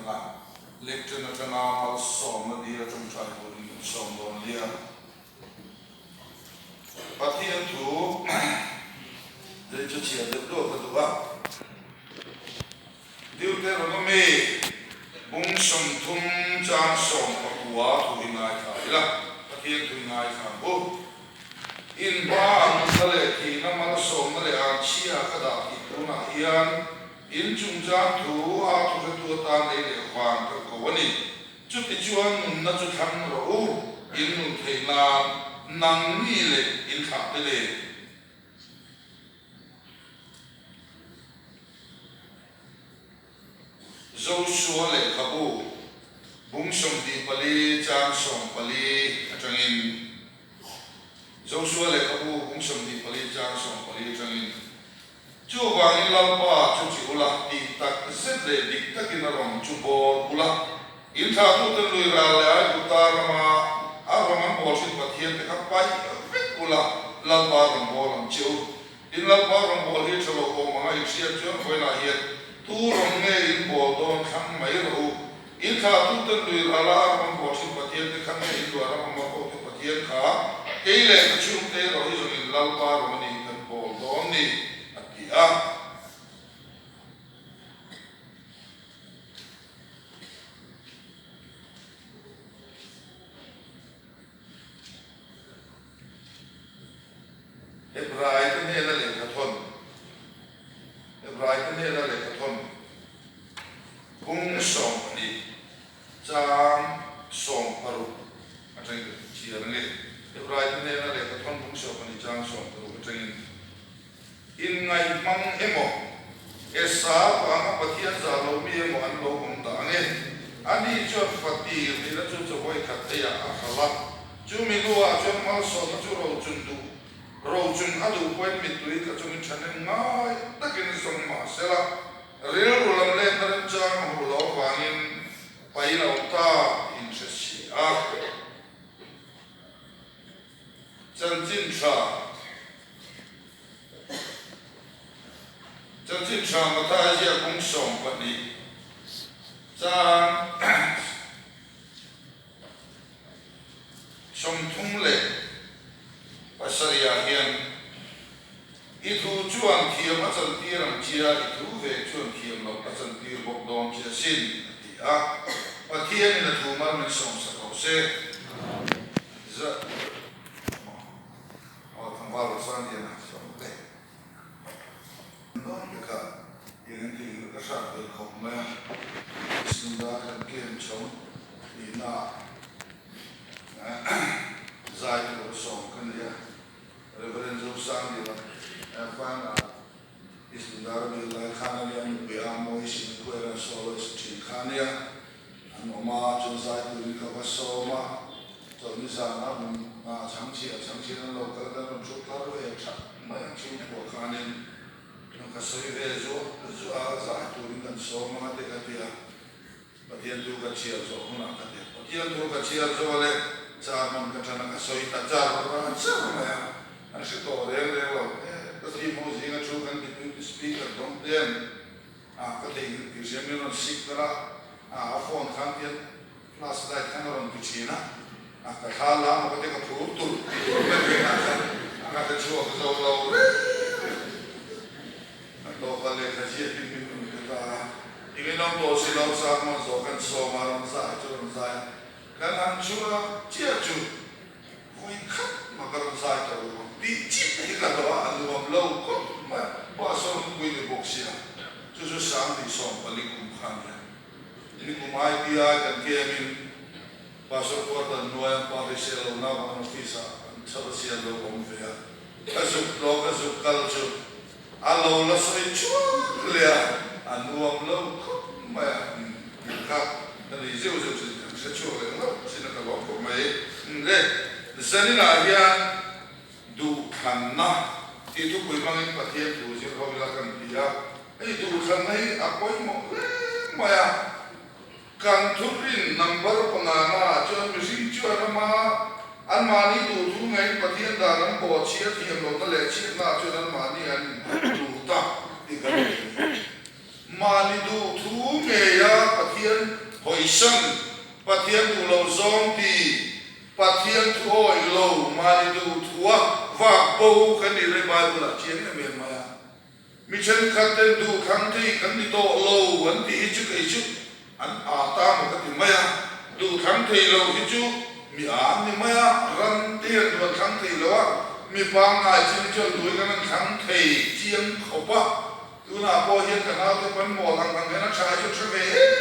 nga lecture na kana mal som na dia chung chai ko ni som don dia pathian thu de chu chia de do ka duwa diu te ro me bung som thum cha som pa wa thu hinai kha ila pathian thu ngai kha bo in ba ang sale ki na mal som na le a chia ka da ki tu na hian in chung cha thu a thu tu ta le le hwang ka ko ni chu ti chuan nun na chu thang ro in nu thei na nang ni le in kha te le zo shuo le khabu bung som di pali chang som pali atangin zo shuo le khabu bung som di pali chang som pali atangin chu wang in lam pa chu chi ula ti tak set le dik takin rom chu bor ula in tha tu ten lui ra le ai ku ta ma a rom bol sin pathian te kha pai vek ula lam pa rom bol am chu in lam pa rom bol hi chalo ko ma hi sia chu khoi na hi tu rom nge in bol don khang mai ro in tha tu ten lui ra la rom bol sin pathian te khang nge in lu ra ma ko te pathian kha ke le chu te ro hi zo in lam pa rom ni ten bol don ni a Hebrai te ne la le khathon Hebrai te ne la le khathon bung som ni chang som paru ateng chi ar ne Hebrai te ne la le khathon bung som ni chang som paru ateng in ngai mang emo esa pa pathian za lo mi emo an lo hom da nge ani chot fatir ni la chu chu hoi khat te ya akhala chu mi lu a chu mal so chu ro chun du ro chun adu point mi tu ka chu mi thanen ngai takin som ma sela rel rulam le taran chang ho lo wangin pai lo ta in se si a chan chin cha chân chính sang mà ta giờ cũng sống vật đi sang sống thung lệ và sari hiền ít thu chuan thiam ở chân tia làm chia ít thu về chuan thiam lộc ở chân tia bọc đòn chia xin thì và thiên là thu mà mình sống sẽ có sẽ rất thằng ba là sang thiên là sống đấy ka yang ti ka sa ko khom ma sunda kan kem chong ina zai ko song kan ya reverend zo sang di la fa na isunda bi la khana ya ni be amo isin ko era solo isin khana ya ano ma zo zai ko ni ka so ma to ni sa na ma chang chi na lo ka da no chu ta ro ya cha ma chu ko khana ka soi ve zo a za tu rin so ma te ka tia pathian tu ka chia zo na ka te pathian tu ka chia zo le cha man ka thana ka soi ta cha ra cha ma ya an se to re lo ka ti mo zi nga chu kan ki speaker dom den ka te ki je mi no sik ra phone kan ti plus light kan ron tu china ka khala ma te ka phu tu ka te chu ka zo lo lo ka le ka ji ti mi ka ingin ang to si lo sa mo so kan so ma ron sa chu ron sa kan ang chu chia chu hoi khat ma ka ron sa ta ro ti chi ni ka to a lu am lo ko ma pa so ku ni bok sia chu chu sang ti so pa li kum khan ya ni ku mai ti a kan ke min pa so ko ta no am pa ri se lo na ma no fi sa cha sia lo om ve ya ka so lo ka so kal chu alo la soi chu le anu am lo ma ka ni zeu se chu le no sin ka lo ko mai le zani na ya du khan na ti tu ko mang in pathian tu je ho la kan dia ai du khan nai a koi mo ma ya kan thu rin number pa na na chu mi sing chu na ma an mani tu thu ngai pathian da ram bo chia thiam lo ta le chi na chu nan mani an tu ta ti ka มานิดูทูเมียปะเทียนหอยสันปะเทียนดูเราซองตีปะเทียนทูหอยโลมานิดูทัวฝากปูกันนี่เลยบายบุลเชียนเมียนมามิเช่นขัดเดินดูครั้งที่กันนี่โตโลวันที่ฮิจุกฮิจุอันอาตามกันที่ไม่ดูครั้งที่โลฮิจุมีอ่านนี่ไม่รันเตียนดูครั้งที่โลมีบางไงชิมจนดูกันครั้งที่เจียงเขาปะดูน่าพอเห็นกันเอาที่เป็นหมอลังกันนักชายชุดเชฟเอ๊ะ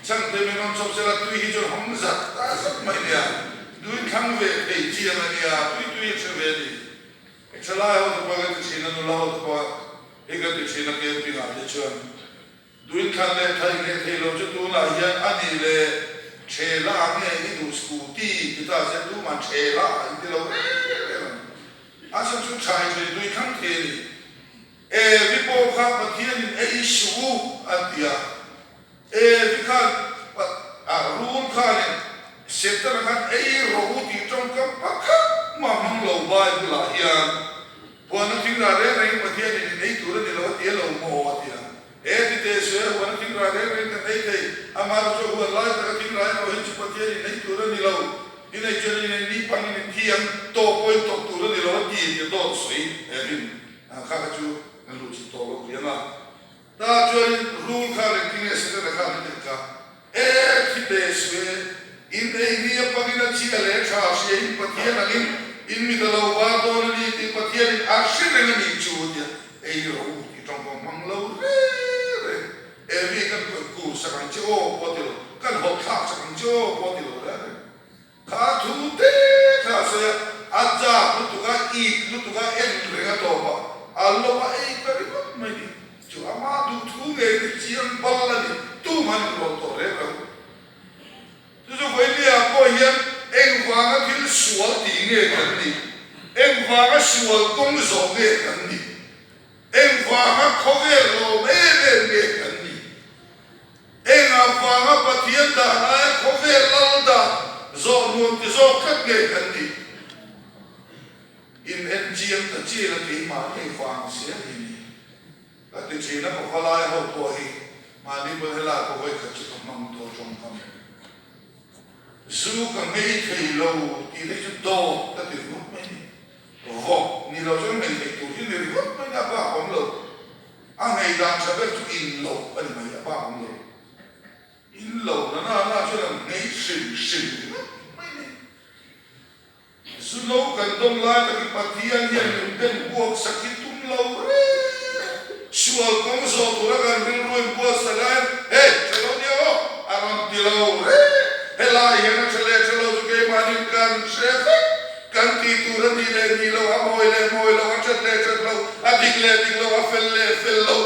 ช่างเต็มน้องชอบเสร็จตุยฮิจุห้องจัดตาสักไม่เนี่ยดูครั้งเวทีเจียงเนี่ยตุยเชฟดีฉลาดเขาตัวกันที่ชินันเราตัวเอกที่ชินันเกี่ยวกับอะไรชวนดูครั้งเลยไทยเลยที่เราจะดูน่าเห็นอันนี้เลยเชล่าเนี่ยที่ดูสกูตี้ที่ตาเสร็จดูมันเชล่าที่เราอาศัยชุดชายเลยดูครั้งที่วิปโภคประเทศนี้ชูอันเดียวิคารูนคาเนี่ยเสร็จแล้วกันรู้ที่ตรงกับปักมามังเราบายบุลาเฮียนวันนั้นทิ้งอะไรในประเทศนี้ในตัวนี้เราเที่ยวโมวัติยที่เตสวยวันนั้นทิ้งอะไรในกันในที่อามาร์จูหัวไล่แต่ทิ้งอะไรเราเห็นจุดประเทศนี้ในตัวนี้เราในจุดนี้นี่ปังนี้ที่ยังโตไปตกตัวนี้เราที่จะโดนสวยวินข้าพเจ้านั่นรู้จิตโตเราเรียนละถ้าช่วยรู้ข้าเรื่องนี้เสร็จแล้วข้าไม่ติดกันที่เตสวยอินเดียปังนี้ที่อะไรชาเสียงประเทศนั้นอินมิดลาวาโดนนี่ที่ประเทศอาเซียนนี่มีจูดเนี่ยรู้ที่ตรงกับมังลาววิกันกูสังเจ้าพอดีเลยกันหกข้าสังเจ้าพอดีเลยข้าทุเตข้าเสียอาจจะลุตุกะอีกลุตุกะเอ็นเรื่องตัวบ้าอัลลอฮ์ว่าก็ริบไม่ดีจู่อามาดูทูเกย์เจียนบัลลันตู้มันรอตัวเรื่องจู่ไปเนี่ยพอเห็นว่าก็ที่สวดดีเงี้ยกันนี่ว่าก็สวดกงสองเงี้ยกันนี่ว่าก็เขาเงี้ยโลเม่เงี้ยกันนี่ว่าก็ปฏิญาณเขาเงี้ยลัลดาโซนวนที่โซกัดเงี้ยกันนี่จียมตะจีละที่มาให้ฟังเสียงนี้แต่ที่จีนก็ขลายเขาตัวเองมานี่เป็นเวลาเขาไว้ขัดจุดมั่งตัวจงทำสู้กับไม่เคยเราที่ได้จุดโตแต่ที่รู้ไม่นี่เราจะไม่ได้ตัวที่รู้ไม่ได้บ้าของเราอันไหนดังจะเป็นจุดอินโลอันไหนบ้าของเราอินโลนั่นน่าจะไม่สิ่งไม่ได้สุโลกันตรงลายตะกี้ปฏิญาณยังเป็นพวกสักที่ตุ้มเราชัวร์ของโซตุระกันเป็นรวยพวกสลายเจ้าเดียวอารมณ์ที่เราลายยังเฉลยจุกเอมานิกันเชฟกันที่ตัวนี้เลยนี่เรามวยเราอันเฉลยเราอดีตเราเฟลเรา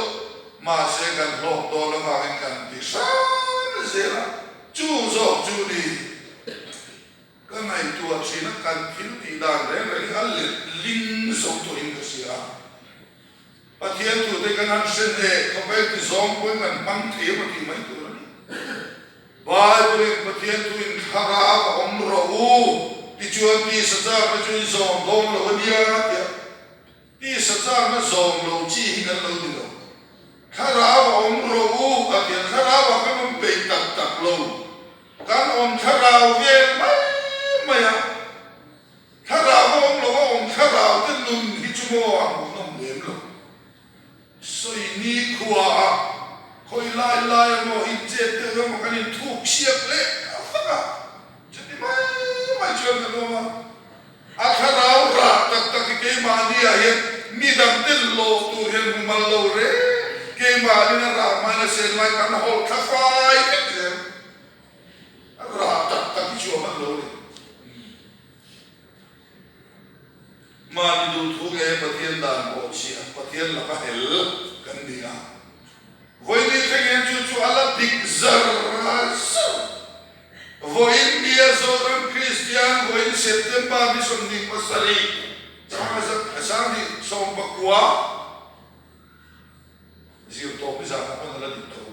มาเสียกันโลกตัวเรามากันที่สามเสียละจูดีก็ในตัวชีนักการพิลตีดานเรื่องอันลิงส่งตัวอินเดียปฏิญาณตัวเด็กนั้นเส้นเด็กเขาไปที่สองคนกันบังเทียบที่ไม่ตัวนี้บายบริปฏิญาณตัวอินคาราบอมรูที่ชวนที่สัจจะมาช่วยส่งดงเราเดียร์ที่สัจจะมาส่งเราจีกันเราดีเราคาราบอมรูปฏิญาณคาราบก็มันเป็นตักเราการอมคาราเวียนไม่ถ้าเราองเราก็องถ้าเราจะนุ่นที่ชั่วโมงน้องเลี้ยงเราส่วนนี้ขวาคอยไล่มาอินเจตเรื่องมันกันทุกเชียบเลยฟังจะได้ไม่ชวนกันมาถ้าเรารักตักที่เกี่ยมาดีอะเห็นมีดังเต้นโลตัวเห็นมุมโลเร่เกี่ยมาดีนะรักมันเสียงไม่กันหอบคาไฟเนี่ยรักตักที่ชั่วมันโลเลยมาดูทุกปฏิญาณโอชีปฏิญาณละก็เฮลกันดีนะวันนี้ที่เห็นจู่ๆallaดิกซาร์สวันนี้โซรันคริสเตียนวันนี้เซปเทมเบอร์มิสอนดีปัสสารีsangat di sombak kuah zio topi sana pun ada di tahu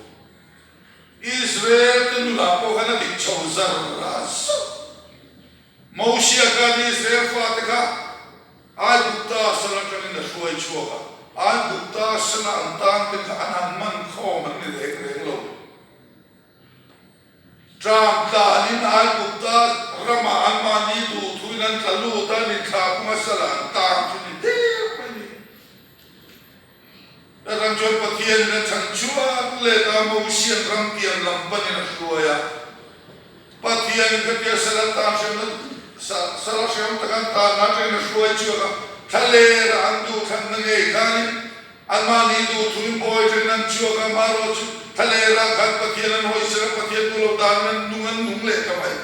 Israel tenulapo kana di chawzarras Mausia kan Israel fatika ai butta salatan na shuai chuaka ai bukta sana antang te anan man kho man ni rek rek lo tram ta ni ai bukta rama amani du thuinan thalu ta ni tha masala antang tu ni de mani ran jor pathian na chanchua le ta mo sian ram tiam lam pani na hruaya pathian ka tia sala ta sala shem ta kan ta na te na hruai chuka thale ra andu than na nge kani almani du thuin boy te nan chuka maro chu thale ra khat pathian an hoi sara pathian tu lo dan nan nungan nung le ka mai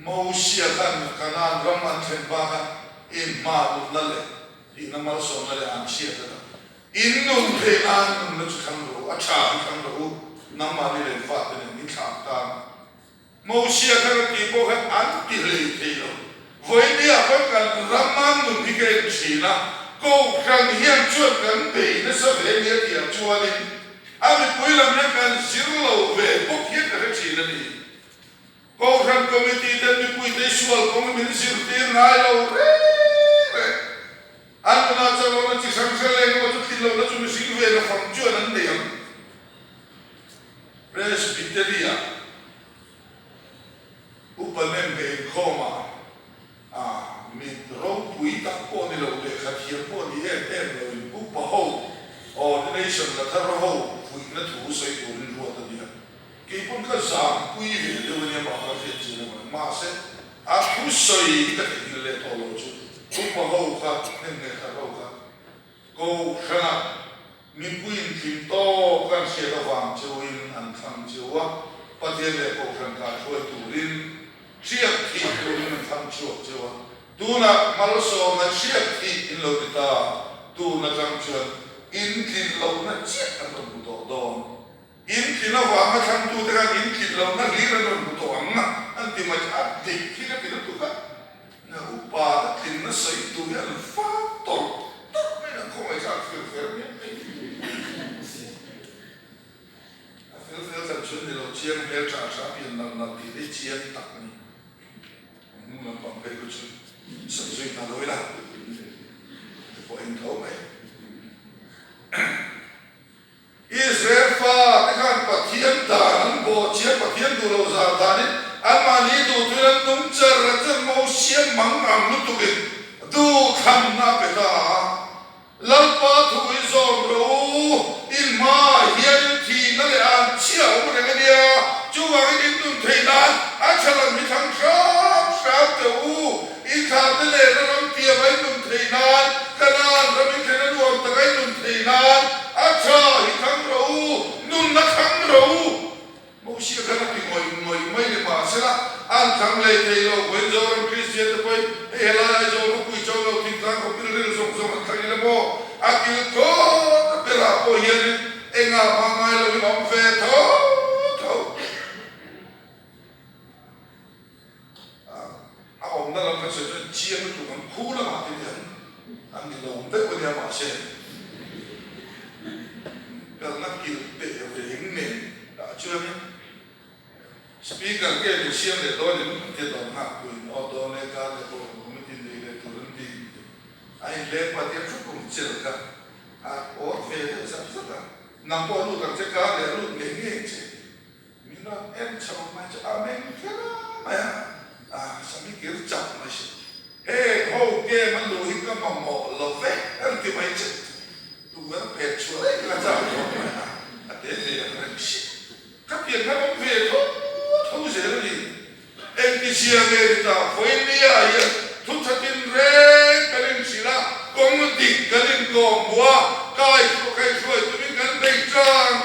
mo sia kan kanan ram an then ba ka in ma du na le di na mal so na le an sia ta in nun te an nun na chu kham ro a cha kham ro na ma ni le fa te ni tha ta mo sia ka ki bo ka an ki le te lo voi ni a ko kan raman nun ni ke chi na ko kan hian chuan kan be na so le ni ti a chuan ni a mi pui lam na kan zero lo ve bo ki ka chi na ni ko kan committee te mi pui te sual ko mi ni zero te na lo re an na cha lo na chi sang se le ko tu ti lo na chu mi si ve na fam chuan an de am presbyteria upanem be koma mi ro pui ta ko ni lo le kha thia ko ni em lo upa ho ordination la thar ho pui na thu sei ko ni ro ta dia ke pun ka sa pui ve le ni ma ka fe chi na ma se a thu sei ka ni le to lo chu upa ho ka ne ka ho ka ko khana mi pui tim to kan se da wang chu in an thang chu wa pa de le ko khan ka choi tu rin siap thi tu in thang chu chu wa tu na mal so na siap thi in lo ta tu na chang chuan in thin lo na chia an lo to do in thin na wa ma thang tu ta in thin lo na li ran lo to ang na an ti ma a ti thi na ti tu ka na upa thin na sai tu ya fa to to me na ko ai ka fi fer ni Fel chun ni lo chiang hel cha cha pian na ti de chiang tak ni mu na pam pe ku chun sa zui na loi la po in thau mai Israel fa te kan pathian da an bo chia pathian du lo za da ni an ma ni du tu ran tum char ra char mo siam mang am lu tu ke du kham na pe da lal pa thu i zom ro in ma hian thi na le an chia u re ga dia chu wa ga din tum thei na a chalan mi thang sham sham te u i kha te le na ram tia bai tum thei na kana ra mi thei na ruam ta gai tum thei na a cha i thang ro nun na thang ro mo shi ka na ki moi mai le ma se la an thang le thei lo wen zo ram christian te pai e la zo ru pu cho lo tin thang ko pil ri zo zo ma thang le mo a ki ko pe la po hian enga ma mai lo ni om ve tho ông đó là cái sự chia với tụi mình khu là mà thì anh đi đâu biết bao nhiêu mà xem cái nó kiểu để về hình nền đã chưa nhé speaker cái để xem để tôi thì mình cái đó học quyền ở đó này cả để tôi mình tin đi để tôi đi anh lên mà tiếp xúc cùng chưa cả ở về để sắp xếp là nằm qua lúc càng chắc cả để lúc nghề nghề chứ mình nói em chồng mà cho mình cái đó mà sami kiểu chậm mà chứ, hey, hậu kia mà lùi cái mà mỏ lò vét, anh kêu mày chứ, tụi nó bẹt chuối là sao vậy mà, thế thì là shit, các việc các ông về thôi, thôi dễ rồi gì, em đi xe về thì ta phải đi à, thu thập tiền rẻ, cái này chỉ là công ty, cái này công mua, cái chuối tụi mình cần để trang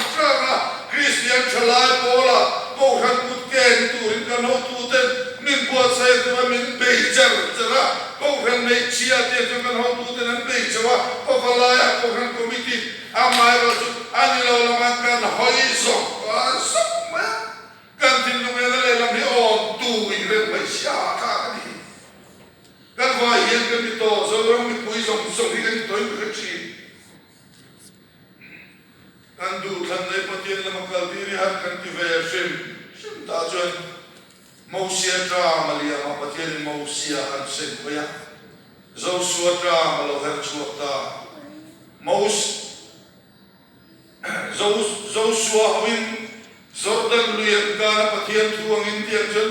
là Christian trở lại bỏ là, cô hắn cút kèn tụi mình cần hỗ tụi tên mình qua xe thì mà mình bị chặt ra, cô hắn mấy chia tiền cho mình hỗ tụi tên bị chặt qua, cô phải lại cô hắn committee, mai rồi anh lâu làm ăn cần hỏi sọc, sọc mà, cần tin lúc này là làm gì ổn tụi mình phải xả cả đi, cần phải hiện cái gì đó, rồi rồi mình cúi sống đi cái tối cái gì, cần đủ thân này bắt tiền làm cái gì hết cần cái về xem ta chuyện Moses tra Malia mà bắt tiền Moses ăn xem vậy, Joshua tra mà lo hết chuột ta, Joshua hawin Jordan luyat kana pathian thuang in tiang chun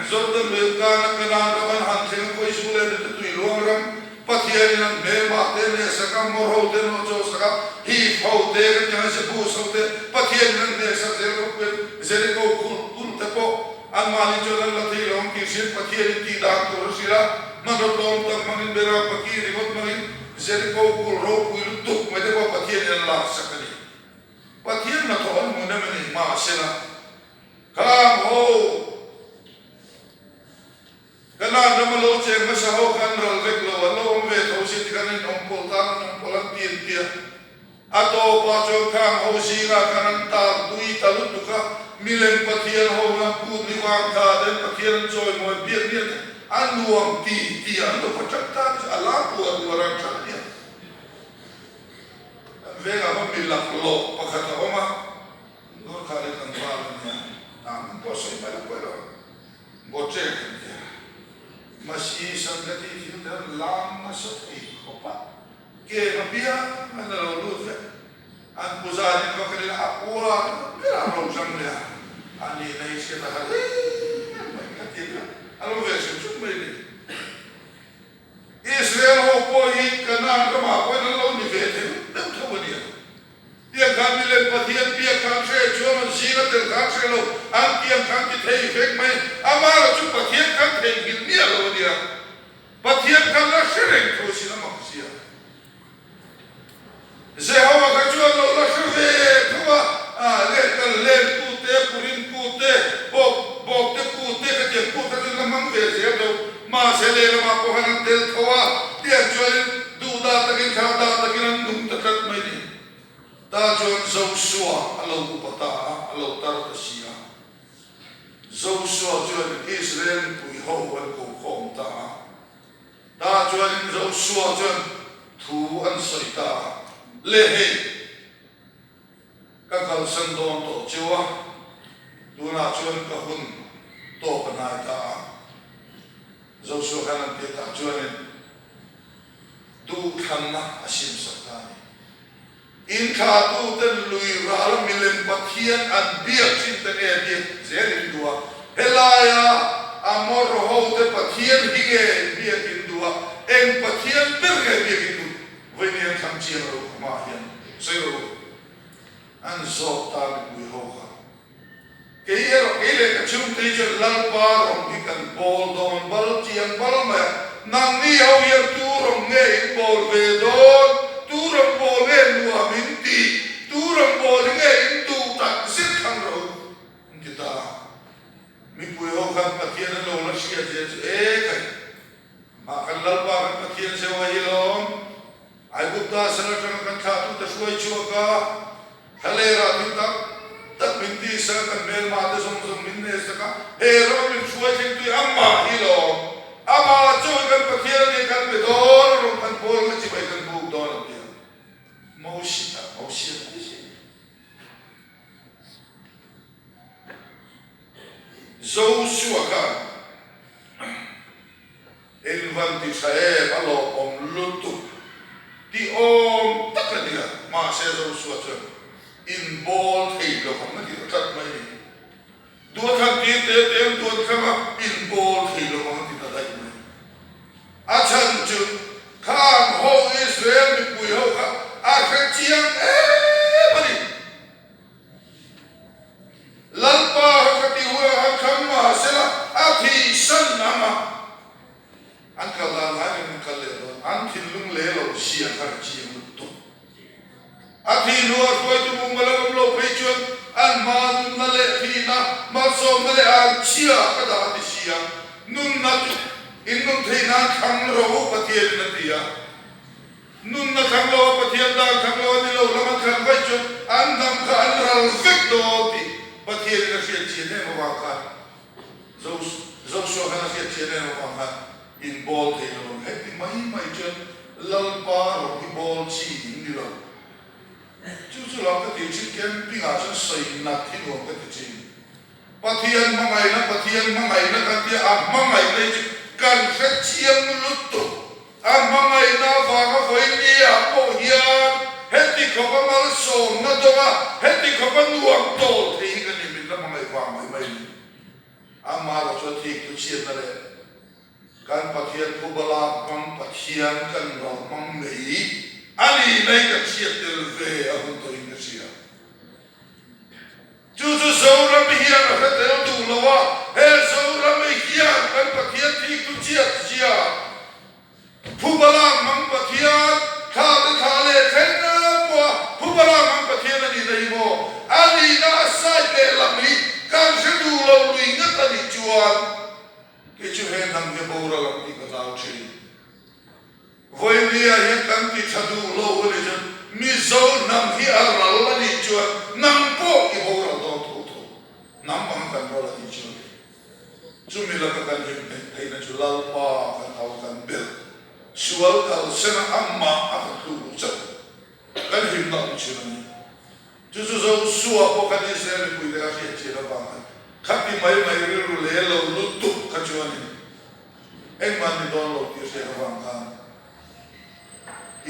Jordan luyat kana kanan raman han theng ko isule de tu luang ram pathian in me ma te ne sakam mor ho te no cho saka hi phau te ke nya se bu so te pathian in ne sa zero kul te po an mali cho lan la thi long ki sin pathian ti da ko sila man ro tam manin bera paki rimot manin zero kul ro kul tuk me de ko pathian in la sakani pathian na thon mu na mani ma sena kam ho kana namalo che ma sa ho kan ral vek lo lo me tho si ti kan nom pol ta nom pol tien tia ato pa cho kam ho si ga kan ta tui ta lu tu ka milen pathian ho na pu ni wa ka den pathian choi mo bi ni an nuam ti an lo pa chak ta ala pu wa ra cha ni vega ho mi la lo pakata oma no kare kan ba ni am po so ba la puedo boche masi sangati filter lam masati opa ke mabia ana lo lu fe an puzani ko kare akwa mera ro jamle ani nei se ta hare mai katina alo verse chuk mai ni Israel ho po hi kana ka ma po na lo ni ve te dia kan le pathian dia kan se chuan zira tel kan se lo an tiam kan ti thei fek mai amara chu pathian kan thei gil ni lo dia pathian kan la sereng tho si na ma sia Jehovah ka chuan lo la se thwa le kal le ku te purin ku te bok te ku te ka te ku ta na mang ve se do ma se le ma ko han tel thwa dia chuan du da takin kha da takin dum ta kat mai ni ta chuan Joshua alo pata alo tar ta sia Joshua chuan Israel pui ho an ko khom ta chuan Joshua chuan thu an soi ta le he ka kal san don to chua tu na chuan ka hun to ka nai ta Joshua kan te ta chuan tu khan na asim sakani in kha tu ten lui ral milen pathian an biak chin ten e bi zelin dua helaya amor ho te pathian hinge biak in dua en pathian berge biak in du venian tham chiang ro ma hian sero an zo ta lui ho kha ke ero ele ka chung te jo lal pa rom ki kan bol don bal chiang bal ma nang ni ho yer tu rom nge in bol ve don turang boleh dua minti, turang boleh itu tak sekan roh kita. Mipuyo kan patian lo lasia je kan, makan lalpa kan patian sewa ilom, aibukta sana kan satu tersuai cuaca, halera kita tak minti sekan mel mata som minne sekan, hero min suai itu amma ilom, amma cuaca kan patian ni kan bedor, kan bol macam kan buk dor. Moshita Joshua kan invanti saya kalau om lutuk di om tak dia masih Joshua tu in ball hey lo kamu di dekat mana dua kan dia dua kan in ball hey lo kamu di dekat mana acan tu kan ho Israel di puyo kan akan ciang balik lalpa hakati hura hakam masela ati san nama angkal lalai angkal lelo antin lung lelo siang kan ciang betul ati luar kau itu munggalam lo pejuan an madun nale fina maso nale an cia kada ati siang nun natu innun thina khang rohu patiel natia nun na khanglo pathian da khanglo ni lo lama khang vai chu andam kha anral vek do ti pathian na sia chine ma wa kha zo so kana sia chine ma wa kha in bol te lo he ti mai chu lal pa ro ki bol chi ni lo chu lo ka ti chi kem pi ga chu sai na thi lo ka ti chi pathian ma ngai na ka ti a ma ngai na kan khat chiam lu tu Amangai na vanga voini apo hian heti khopa mal som na donga heti khopa nuam tol thei kan ni min na mangai vanga mai amalo cho thik tu chien na le kan pathian kubala pang pathian kan ro mang mei ali nei ka chiat tel ve a hun to in sia chu zora mi hian a tel tu lawa he zora mi hian kan pathian thik tu chiat sia kubala mang pathian tha le thaina po kubala mang pathian ani nei mo ali na sai te lami kan se du lo lui nga ta ni chuan ke chu he nam ke bora lam ti ka tao chi voi lia he kan ti chadu lo le jan mi zo nam hi ar la ni chuan nam po ki bora do to nam mang kan ro la ni chuan chu mi la ka kan hi thei na chu lal pa kan au kan bel sual kal sena amma a tu cha kan hi na chi na Jusu zo suwa po kan Israel pui de afi chira ba khapi mai ru le lo lu tu khachuani en man ni don lo ti se ba ka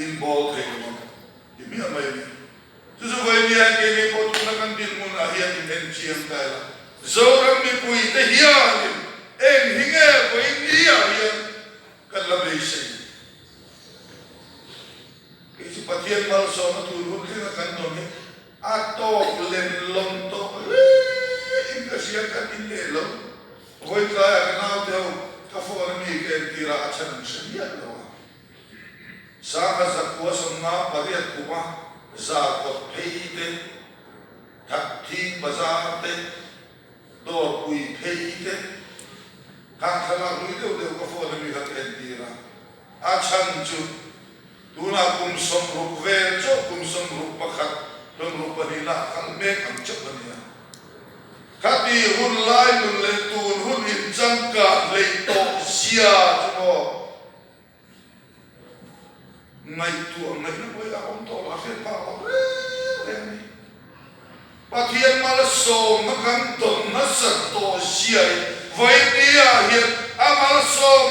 in bol the lo ti mi mai ni jusu vai ni ke ni po tu na kan din mun a hian in en chiam ta la zo ram mi pui te hian en hinge vai ni a hian kan la be se ke si pathian mal so na tu lu na kan no ni ato len lom to ingasia kan ile lo voi kaya kana teo ka fo ni ke tira achan shia lo sa ka sa ko samna pariat kuma za ko peite thakthi bazar te do pui peite ka khala lui de ko fo ni ka tira achan chu tuna kum som rukve cho kum som ruk pakhat Tuan rupa ni lah kalme kam cepat ni. Kati hun lai nun le tun hun in jangka le to sia cuma. Ngai tu ngai na boleh aku to lah sen pa. Pathian malas som makan don nasa to sia. Voi dia hian amal som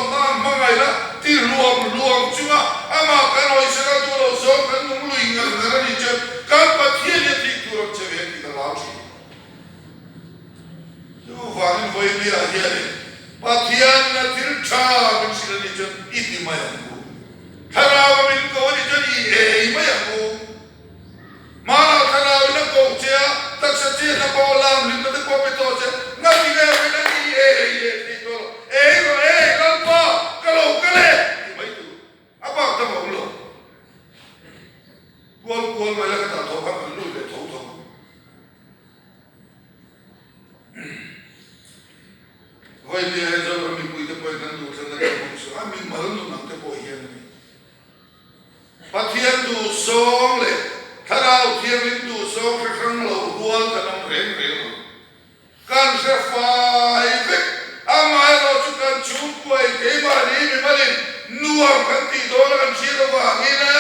na mangai la ti luam cuma ama kan oi sera tu lo so kan nung lu ingal ngara ni je kan pathian ya ti tu ro cheve ti ka lao chi tu varin voi dia hian pathian na til tha min sira ni je iti mayangu tharaw min ko ni je ni e mayangu mara tharaw na ko che tak sa che na ko lam lin na ko pe to che na ti ga na ni e ti to lo pa kalo kale apa ta mo lo kual mai la ka ta to ka lu le to voi ni e zo mi pui te poi kan du tla na ka mo so a mi mal no na te poi hian ni pathian du song le tharau thiam in du song ka khang lo kual ka nam reng kan se fai vek amai lo chu kan chu poi ke ma ni mi malin nuam kan ti do la kan sia wa ni na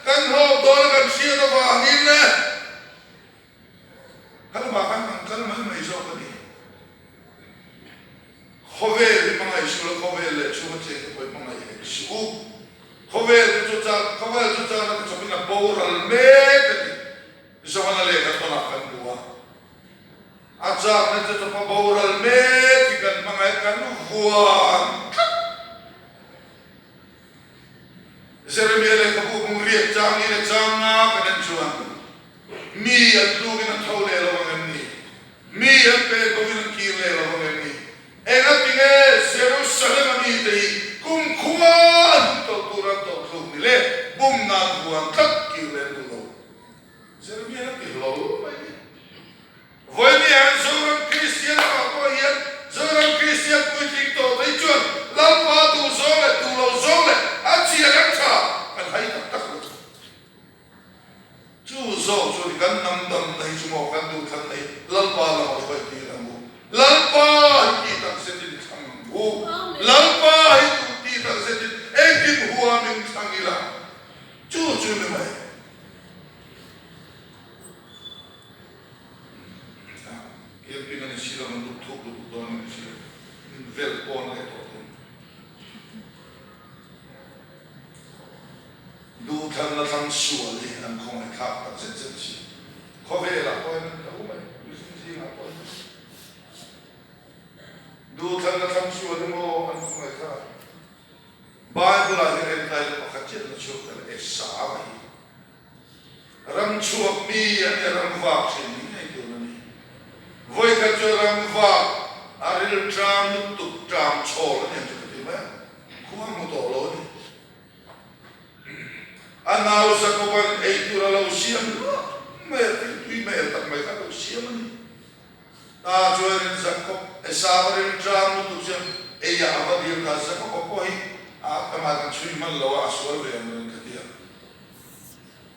kan ho do la kan sia wa ni na kan ba kan mai so ka ni khove li ma ai so khove le chu che ko ma ai su khove chu cha na chu na boral me ni so na le ka to na kan duwa acha na chu pa boral me ti kan ma ai kan huan Jeremiah le kabu muriat jang ni le jang na kanan chuan mi at lu gina thole lo ngan ni mi at pe ko gina ki le lo ngan ni ena tinge Jerusalem mi te kum khuan to turan to lu ni le bum na buan tak ki le lo Jeremiah ki lo mai voi ni an zoran Christian ma ko hian zoran Christian ku ti to dai chuan lam pa tu zole tu lo zole achi yang cha kan hai tak chu zo chu kan nam dam dai chu mo kan du than dai lal pa la mo khoi ti la mo lal pa ki tak se ti thang bu lal pa hi tu ti tak se ti ek ti huwa min thang ila chu le mai ye pingan sila man du thuk du don ni sila vel pon le to thân là thằng sủa thì anh không ai khác cả chân chân gì có về là coi nó đâu mà gì là coi đủ thân là thằng sủa thì mà anh không ai khác Bible là cái này là phát triển là chuộc là để xả vậy ram chuộc mi anh ram vạc thì những này kiểu này với cái chỗ ram vạc aril tram tục tram chol này cho cái gì không một tổ lối anh nào sẽ có bạn ấy tu là lâu xiêm mẹ tuy mẹ tận mày khác lâu xiêm này ta cho nên sẽ có sao aril tram tục xiêm ấy à mà điều ta sẽ có coi các bạn chui mà lâu à xuôi về mình cái gì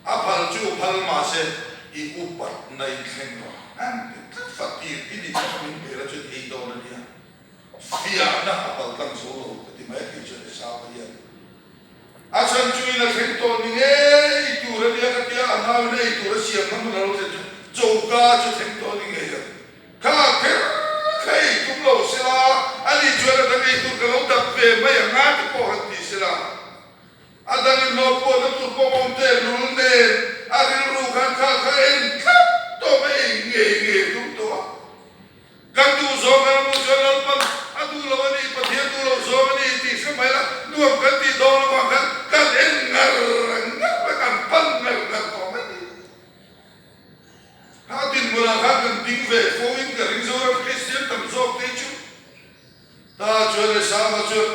à phật chú phật mà sẽ ý upat này thành rồi anh rất phát triển cái gì cho mình về là chuyện ấy đâu là gì phía na phật tăng số lâu cái mấy cái chuyện sao vậy à chân chui là thành tổ mình ấy tu ra đi cái gì anh nào này tu ra xiêm lắm là lâu sẽ châu ca cho thành tổ mình ấy cả cái cũng lâu sẽ là anh đi chơi là cái tu cái lâu đặc biệt mấy anh ngã thì có hạt gì sẽ là anh đang nói po nó tu po mông tê luôn nè anh đi lu khăn em khắp tôi mấy nghề đúng tôi các tu số cái nó chơi lâu pan anh tu lâu anh đi bắt hiện tu lâu số anh đi thì sao mày là nuông cái gì đó nó còn cái em ngờ với cả pan ngờ có mấy hai tin mưa là khác cần tính về phố in cả những dấu cái xiên tầm dốc thế chứ ta chơi là sao mà chơi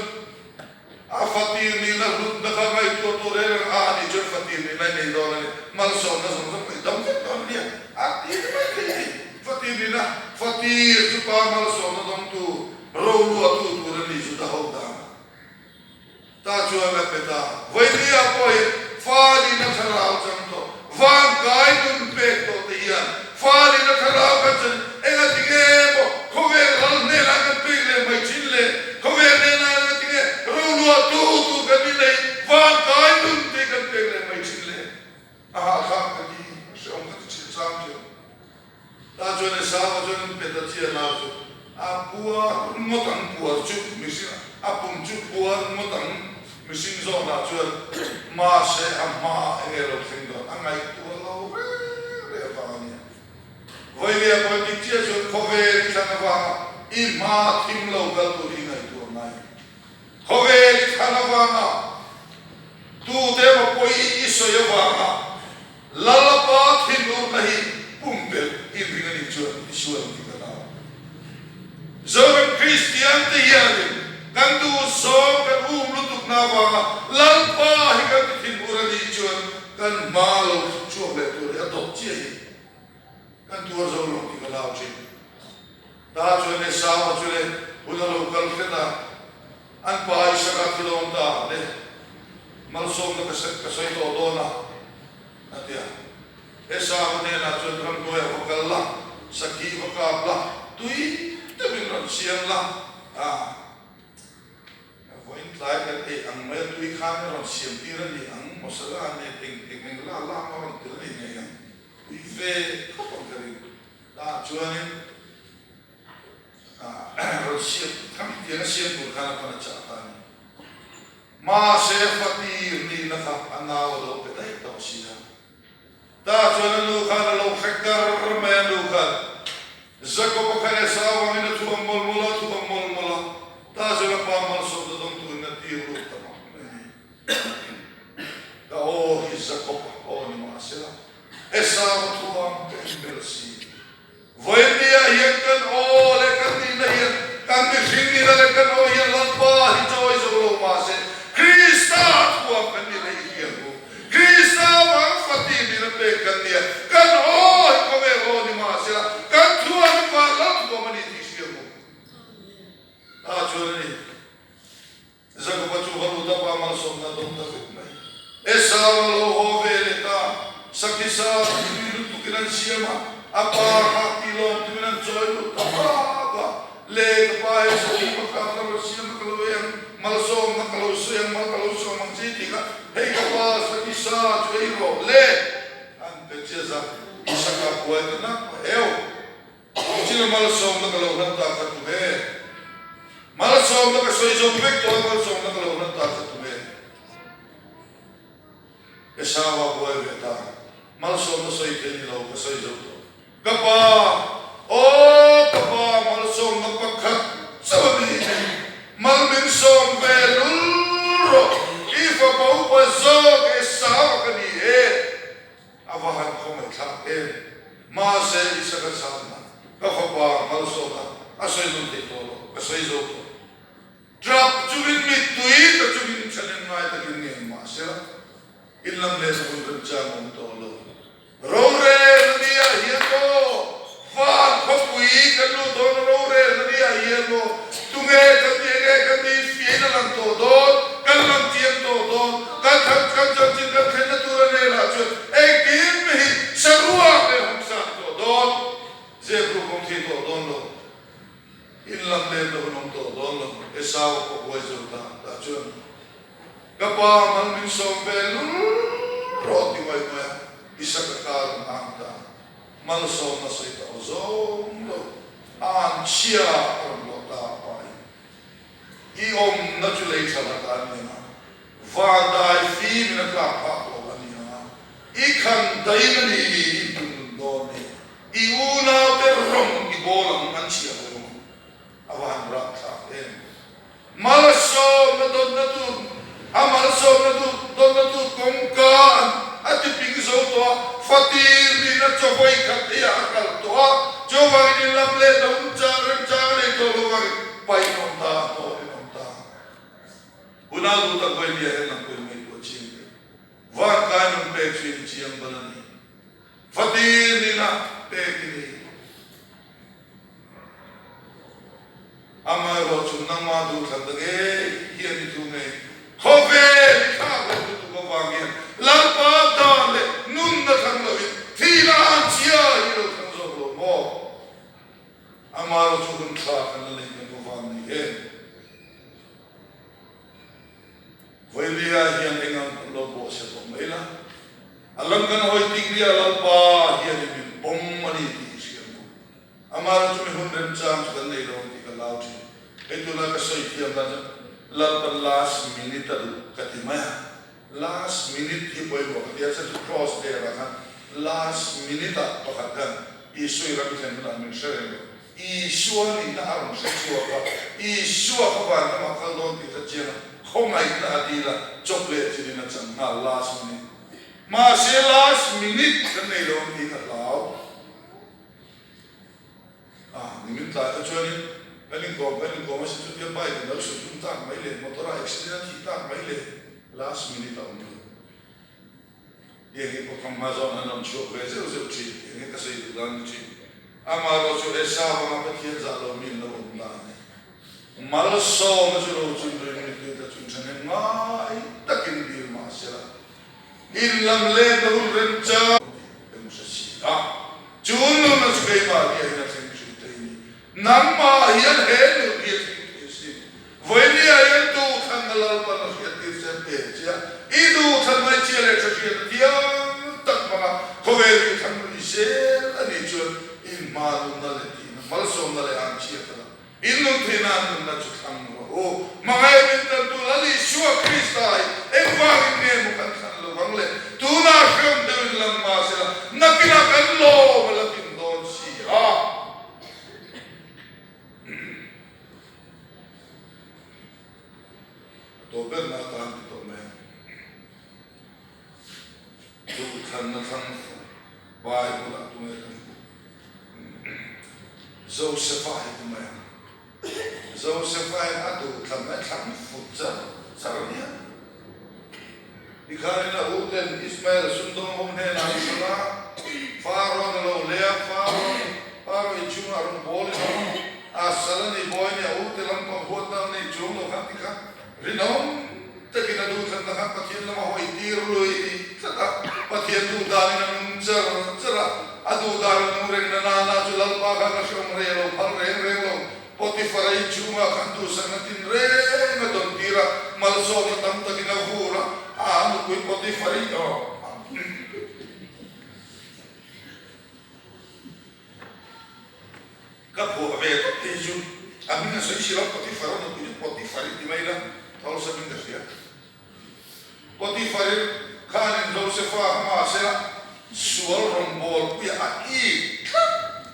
à phát tiền này là lúc đó các ngày tôi đây là à đi chơi phát tiền này này đó này mà sống nó sống phải đóng hết đó đi à tiền này cái phát tiền này là phát tiền chúng ta mà sống nó đóng tu râu lúa tu rồi đi chúng ta hậu đà ta chơi là cái ta vậy thì à coi pha đi nó thằng nào chẳng to vang cái đun bê to thì à pha đi nó thằng nào cái chân anh ấy thì nghe bộ không về lần này là cái pin này mày chín lên không về này là cái nghe râu lúa tu cái gì này vang cái đun thì cái pin này mày chín lên à khác cái gì sống cái chuyện sao chứ ta cho nên sao cho nên bây giờ chia nào chứ à bùa một thằng bùa chụp mình xin à bùm chụp bùa một thằng mình xin rõ là chuyện mà sẽ mà anh ấy làm thành đó anh ấy tu lâu về vào nhỉ vậy thì có những chia chuyện có về thì thằng vào im mà tim lâu gần tu đi này tu này có về thì thằng vào tu thế mà coi ít soi vào lalapa tim lâu này bùm bể im đi cái chuyện chuyện thì cái nào giờ Christian thì hiện kan tu so kan lutuk na wa lalpa hi kan tin urani chuan kan malo chuak le tu le to chi kan tu zo lo ti ka lao chi ta chuan ne sa wa chu le unalo kal kheta an pa ai sa ka kilon ta le mal som na ka sai to do na atia esa wa ne na chuan kan ko ya ko la saki wa ka la tui te bin ron siam la lại cái ấy anh mấy đôi khăn nó xiêm tí ra đi anh một số anh này tình là làm nó từ đi này đi về không còn cái gì đã cho nên rồi xiêm thằng tiếng xiêm của khăn nó chả phải mà sẽ phát đi đi nó khác anh nào đâu cái đấy đâu xí ra ta cho nên lu khăn lu khách cả mà lu khăn giấc có cái này sao mà mình thu mol mol ta cho nên ba mal số đó tiêu luôn tao mà cái ô hi Jacob ô ni mà sẽ là Esau thuang cái Mercy vậy thì hiện cái ô lấy cái gì này hiện cái gì sinh đi lấy cái ô hiện lần ba hi chơi rồi luôn mà sẽ Christa thuang cái gì này hiện luôn Christa mà phát đi đi nó về cái gì cái ô có vẻ ô ni mà sẽ là cái thuang và lắm của mình đi xíu luôn à cho nên Jacob chu halu da pa mal som na dom ta fit mai esa lo ho ve ta sakisa tu kiran siama apa hakilo tu kiran joy tu ta ba le pa e so ki pa ka lo siama ka lo yang mal som na ka lo siam mal ka lo som mang chi ti ka hei ka pa sakisa joy ro le an pe cheza isaka ko na eu chi mal som na ka lo na ta ka tu he mal som na ka soi zo vek to mal som na ka lo na ta ka tu he esawa boy beta mal so no soi theni lo ka soi zo to kapa o kapa mal so ngapakhat sabi mal min so velul ro ifa pau pa zo esawa kani he awahan ko mai tha e ma se isaka sana kapa mal so ka asoi no te to ka soi zo to drop chubin mit tui ka chubin chalen mai ta kin ma se ilam le sa kun cha mong to lo rore ndia hiero fa ko pui ka lu don rore ndia hiero tunge ka tiege ka ni fi na lang to do kan lang tien to do ka thak kan cha chin ka khen na tu ne la chu ek din me hi sarua ke hum sa to do je pro kom thi to don lo ilam le do nom to don lo esaw ko ko zo ta chu kapa man min som belu roti mai mai isa ka kar anta mal som na sei ta ozom lo an chia on lo ta pai I om na chu lei chala ta ni na va dai fi min ka pa ko ni na I khan dai na ni tun do ni I una per rom I bolam man chia ko awan ra ta em mal som na do na tu amal so na tu kongkan ati ping so to fatir ni na choi khatia kal to chowai ni lamle dum char le to lo pai nom ta unal du ta koi dia na koi mai ko chin wa kanum pe chin chiam balani fatir ni na pe ni amaro chunna ma du thandage hi ni tu ne Hove likha ko tu ko wangi lampa dale nun na thang lo thila chia hi lo thang zo lo mo amaro chukun kha kan le ko wangi he voilia hi an engam lo bo se ko mela alangan hoi tigria lampa hi ni bom mani ti siam amaro chu hun rem cham kan nei lo ti ka lau thi etula ka soi ti am da last minute katimaya last minute hi boy bo dia sa cross there kan last minute pakatan isu ira bithen na min shere isu ni na arum se chu ka isu ka ba na makal don ti ta chena khomai na adila chocolate ni na chang na last minute ma se last minute kan nei lo ni ka lao ni min ta choni Paling ko masih tu dia baik, dah usah junta, maile motor accident kita maile last minute tahun tu. Ia ni pokok mazon anam show, kerja usah uci, ini kasih itu dan uci. Amaro tu esa mana pergi jalan min lo bulan. Malas so macam uci tu ini kita cuncan ngai, takin dia masih. Ilam le dahulu renca, emusa sih. Cuma masuk ke bawah dia nak Nama yang helu dia sini. Voilia yang tu kan dalam panas dia sampai dia. Itu kan macam le cakap dia tak mana. Voilia kan berisel ani cuan imal nalati. Malsom nale anci apa. Inu tenan nak cakap oh mengai minta tu lali shua Kristai. Engkau ini bukan kan lo bangle. Tu nak kem dalam masa. Nakina kan lo melakin don si. तो फिर ना काम तो मैं तो खाना बाय बोला तुम्हें जो सफाई तुम्हें जो सफाई ना तो खाना फुचा सारनिया दिखाने ना उधर इसमें सुंदर होने ना इसला फारो ना लो ले फारो इचुम आरुम बोले ना आसलनी बोय ने उधर लंपा होता ने जो लो खाती का Rinom, tapi nak dukan nak patien lama hoi tirului, tak patien tu dari nang cerah, adu dari nang reng nana jual pakai nasyom relo, par relo, poti farai cuma kantu sangatin reng adon tira, malso matam tak inahura, anu kui poti farai oh. Kapu apa itu teju, amina saya sirap poti farai nak punya poti farai di mana? Tahu saya minta dia. Potifar khanin Josepha ma sela sual rong bol pi a i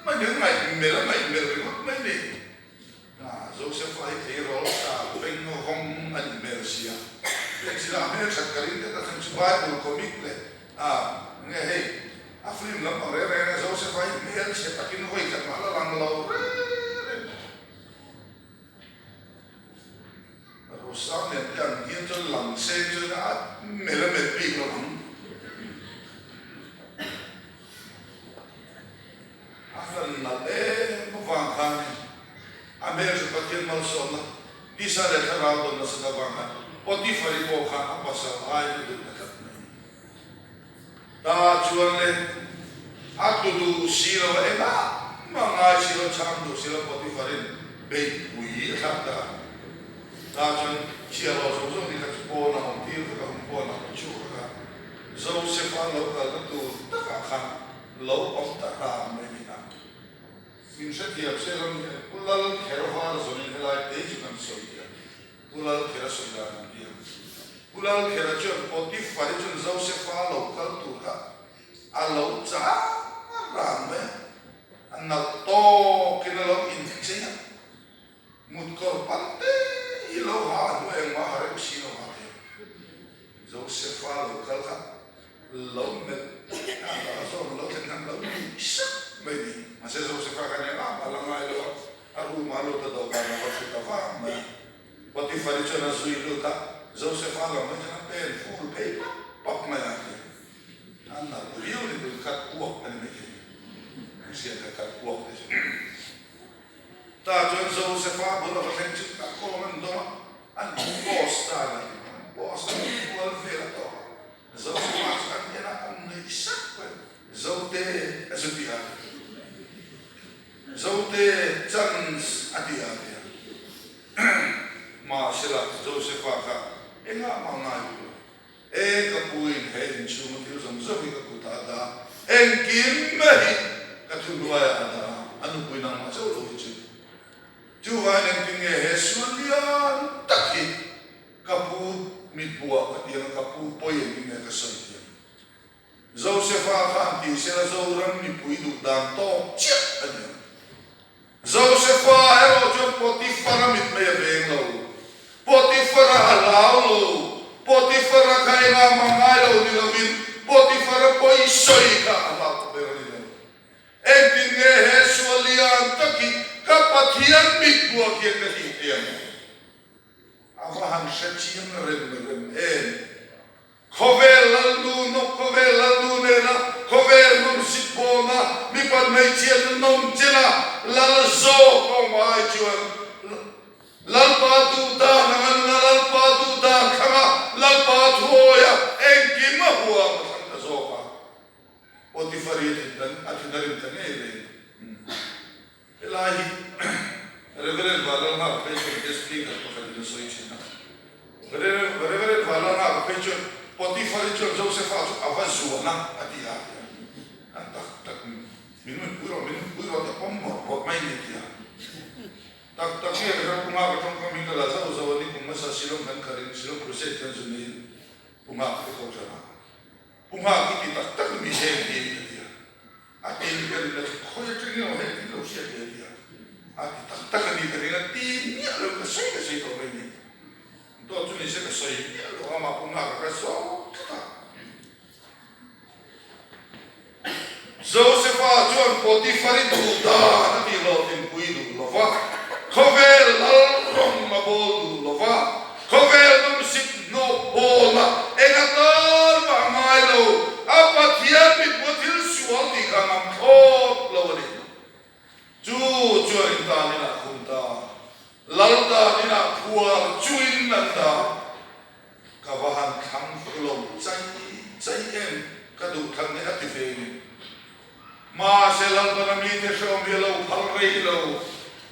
ma những ngày mel mai ni na Josepha ai thei rol sa peng no hong an mel sia le sila me chat karin ta kan Bible comic le nghe hey a film lam re re Josepha ai mel sia takin hoi kan ma la lang lo Rosam ne yang dia tu lang se tu na mel pi lo Afan na mo vang khan America patin mal sona di sa le khara do na sa vang khan poti fari ko khan apasa ai du na kat ta chuan le atudu siro ena manga siro cham do siro poti farin be bui khat ta chuan chia lo so so ni ka po na hom ti ka hom po na chu ka Josepha lo ka tu ta ka khan lo of ta ra me ni na min se ti abselon ulal kherwa zonin helai te chu kan soi dia ulal khera soi da na dia ulal khera chu poti fari chu Josepha lo ka tu ka a lo cha ra me an na to kin lo in che mut ko pante i lo ha do en ma hare si no ha Josepha lo ka lo me a so lo kan lo sa maybe masih Josepha kan yang malang ayo aru malu tu dah kan apa kita faham pati fari cina zui lu tak Josepha lah macam pen full pay pak mana anak beliau ni kat uang mana macam mesti ada kat uang tu tak jual Josepha boleh macam cakap kau mendoma an bos dah bos jual vera tu Josepha kan dia nak mengisak Zote azupiah Zote chance adia ma sila Josepha ka enga mangai kapuin hen chu mutil som zobi ka kutada engkim mehi katunwa ada anu puinang ma chau lo chu juhan engtinge hesulian takhi kapu mitbua katia kapu poyen ni ka soitia Josepha ka anti sila zoram ni puidu dan to chip adia Josepha ero jo Potifar mit me veng lo Potifar halau lo Potifar kaina mangai lo ni lovin Potifar poi soi ka halau berani lo entinge hesualian taki kapathian mit bua kia ka hitian avahan shachian rem khovel lu no khovel lu ne la khovel num sipona mi pan mai chian nom chela lal zo ko mai chuan lal pa tu da nangan lal pa tu da khama lal pa thoya engki ma huwa ma ta zo pa Potifari dan athidarin tan ele elahi reverend balal ha pe explain ka pa din so ichna reverend balal ha pe Potifari chu Josepha avazuana atia tak minun puro ta pommo ko mai ni dia tak ye ra kuma ka tong kami ka la sa ni kuma sa silong kan karin silong proses kan zuni kuma ka ko jana kuma ki tak mi he ni dia atin kan la ko ye tri no he ni lo sia dia tak ni ka ni ti ni lo ka sai to mai ni to tu ni se ka sai ni lo ma kuma ka so Josepha John Potifari tu da ni lo tin puidu lo va khovel al rom ma bol lo va khovel num sit no bola egator ma mai lo apathia mi potil sual di kanam thot lo ni chu in ta ni na khunta lalta ni na puar chuin na ta kawahan kham lo chai em kadu thang ne atife ni ma selal banami te shom yelo phalrei lo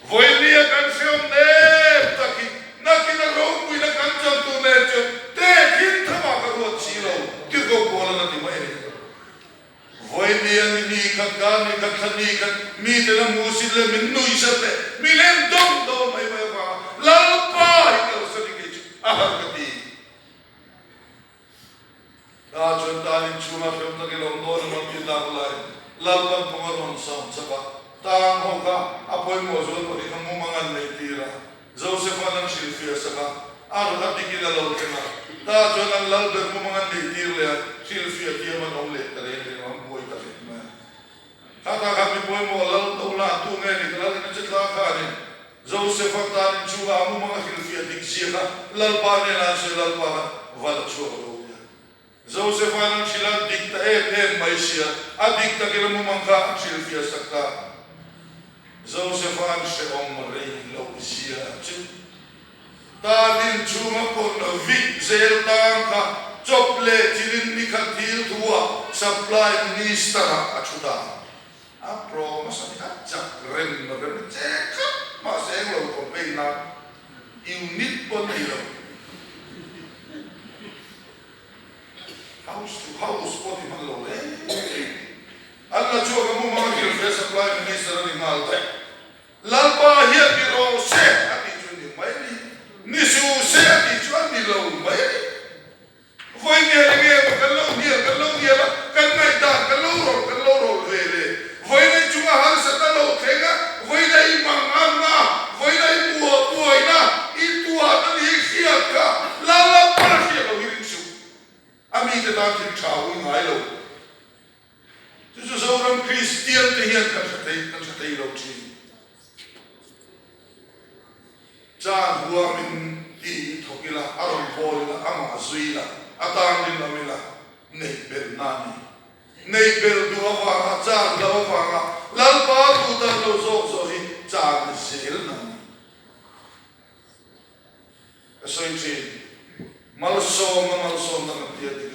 voilia kan shom ne taki nakina ro pui na kan cham tu ne che te kin thama ka ro chi lo ti go bola na ti mai voilia ni ka thani ka mi te na musil le min nui sate mi len dom do mai wa lal pa i ka sa ni ke ahar ka ti lalpan pangaron sa saka tang hoka apoy mo zon o ikang mumangan na itira Joseph anang silfia saka arot at ikinalaw ka na ta John ang lalber mumangan na itira silfia tiyaman ang letare hindi naman buhay takit na kata kami buhay mo lal ulan tungay ni kalali na sitla kanin Joseph ang tanin chuga mo mga silfia digsiya ka lalpanin na siya lalpanan wala chuga Joseph anang sila dikta may siya adikta kila mo mangka ang silfia saka Joseph ang siya ang maray law siya talin chunga po na vik zel tang ka chople chilin ni katil tuwa supply minister achuda apro masani ajak rem ceka maseng law ko na unit po nila house to house po di malo Allah chuo kamu mga kilfe supply minister ni malta lalpa hiya biro se ati chuni maili nisu se ati chuni lo maili foi ni alege kallo ni la kanai da kallo ro vele foi ni chunga har satalo thega foi dai manganga foi dai puaina itu atali hiya ka lala parashia lo hirinsu ami te ta thil chau ngai lo tu so ram Christian te hian kan satai lo chi cha hua min ti thokila aron bolila ama zuila atang din amila nei ber du awa cha la awa lalpa tu ta lo so hi cha ni sil na so chi malso na ti ti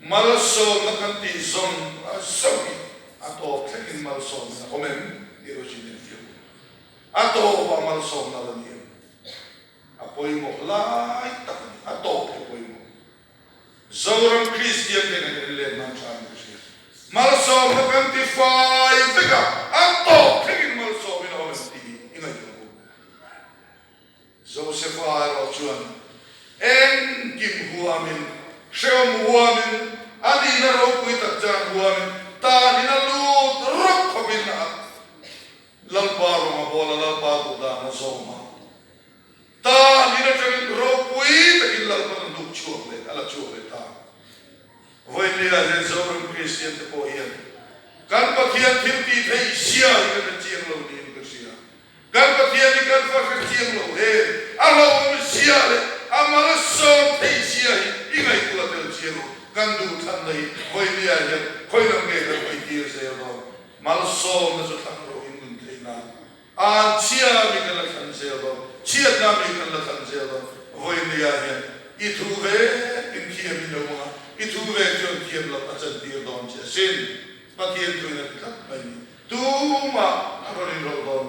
malso na kan ti zon soki ato klein malso na omen irojin fio ato ba malso na ni apoy mo lai tak ato apoy mo zoran Christian den le man chan siya malso na kan ti fai vega ato klein malso na omen ti inay ko Joseph aro chuan en kim huamin shem huamin ani na ro pui tak jan huamin ta ni na lu rok khabin na lalparo ma bola lalpa da na soma ta ni na chen ro pui tak lalpa na duk chuak le ala chuak le ta voi ni la zen zoram Christian te po hian kan pathian thil ti thei sia hi ka chiang lo ni ka sia kan pathian ni kan fa ka chiang lo he alo mi sia le amara so thei sia hi ngai ku la tel chiang lo kan du than nei voi ni a hian khoi nam nge ka pai ti se lo mal so na so thang ro in mun thei na a chia mi ka la than se lo chia na mi ka la than se lo voi ni a hian I thu ve in kia mi lo ma I thu ve jon kia lo a chan ti don che sin pa ti tu na ka pai tu ma a ro ni ro don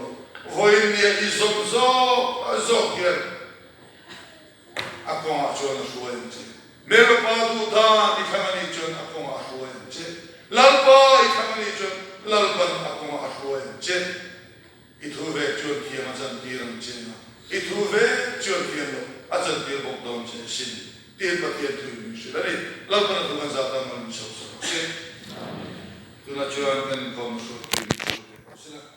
voi ni a I zo kia a ko a chon a shuo en che mero pa du da ni khamani chon a ko a shuo en che lalpa I khamani chon lalpan a ko a shuo en che I thu ve jon kia ma chan ti ram che na I thu ve jon kia lo a chan ti bok don che sin ti pa ti tu mi shi dai lalpan tu kan za ta man so so che tu na chuan kan ko mo shu ti